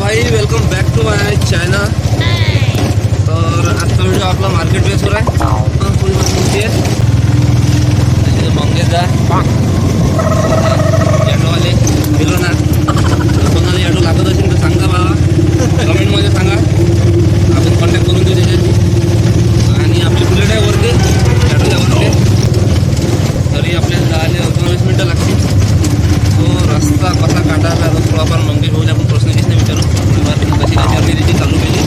भाई welcome back to my channel. तर आजचा व्हिडिओ आपला मार्केट बेसवर आहे. थोडी मोठी आहे मंगेश ॲटोवाले गेलो ना. कोणाला ॲटो लागत असेल तर सांगा बाबा, कमेंटमध्ये सांगा, आपण कॉन्टॅक्ट करून देऊ त्याच्याशी. आणि आपली बुलेट आहे वरती ॲटोच्या वरती, तरी आपल्याला 10-15 मिनटं लागतील. तो रस्ता कसा काढायचा तो थोडाफार मंगेश भाऊला आपण प्रश्न विचारू. कशी काय जर्नी त्याची चालू केली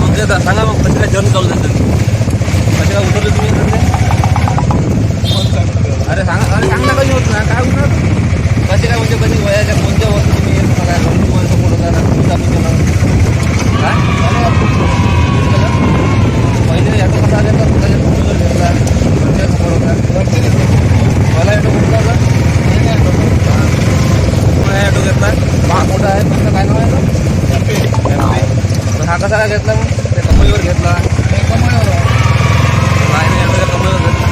मंगेश दा, सांगा मग कशी काय जर्नी चालू झाली, कशी काय उतरले तुम्ही? अरे सांगा, अरे सांगा कशी होत ना, काय होणार कशी काय, म्हणजे कधी वयाच्या कोणत्या वस्तू तुम्ही काय तुम्हाला सपोर्ट होता चालू केलं काय पहिले ॲटो कसा आला तर त्याच्या फोटोवर घेतला सपोर्ट होता. मला ॲटो कुठला होता? ॲटो घेतला हा मोठा आहे, तुमचं काय नाव आहे? तर हा कसा काय घेतला मग? त्या कमाईवर घेतला, कमाईवर काय नाही ॲटोच्या कमाईवर घेतला.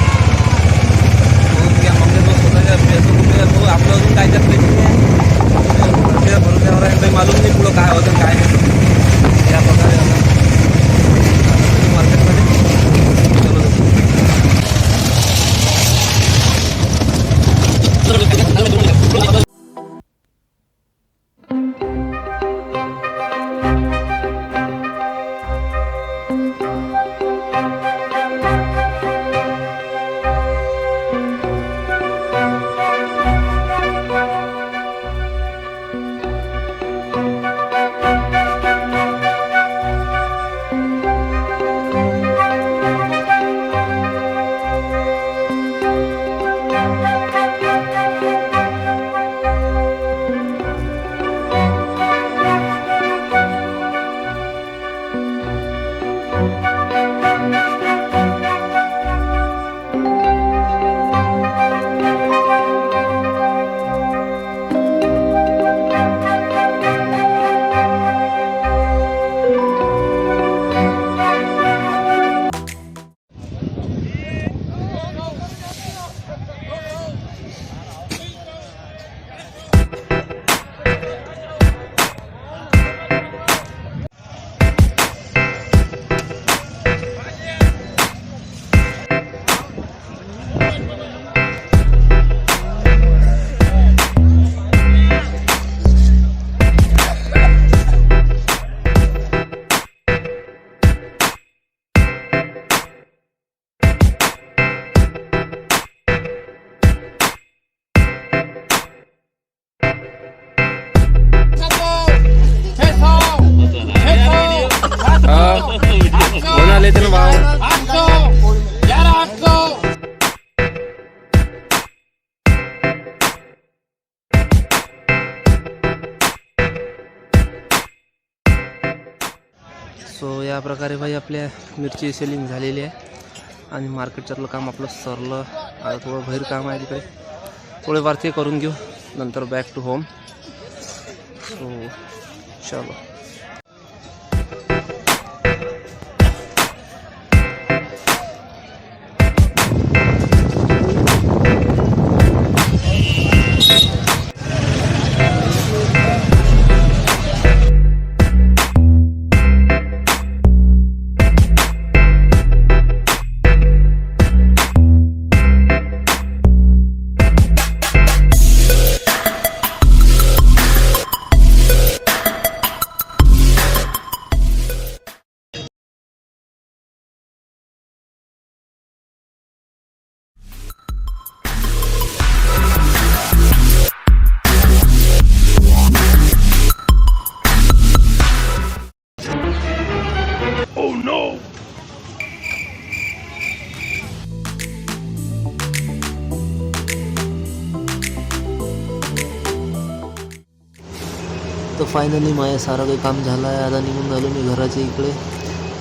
मग तो स्वतःच्या पैसे कुठे तो आपलं अजून काय जास्त नाही भरोश्यावर आहे, काही मालूम नाही पुढं काय होतं काय नाही. या प्रकारे मार्केटमध्ये सो या प्रकारे भाई आपल्या मिरची सेलिंग झालेली आहे आणि मार्केटच्यातलं काम आपलं सरलं. आता थोडं बाहेर काम आहे तिकडे, थोडेफार ते करून घेऊ, नंतर बॅक टू होम. सो चलो. तर फायनली माझं सारं काही काम झालं आहे. आता निघून झालो मी घराच्या इकडे.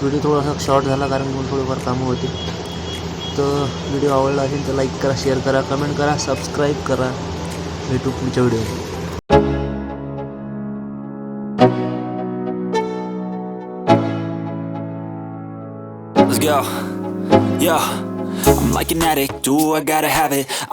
व्हिडिओ थोडासा शॉर्ट झाला कारण मला थोडेफार कामं होते. तर व्हिडिओ आवडला असेल तर लाईक करा, शेअर करा, कमेंट करा, सबस्क्राईब करा. भेटू पुढच्या video. Let's go. Yeah, I'm like an addict, do I gotta have it.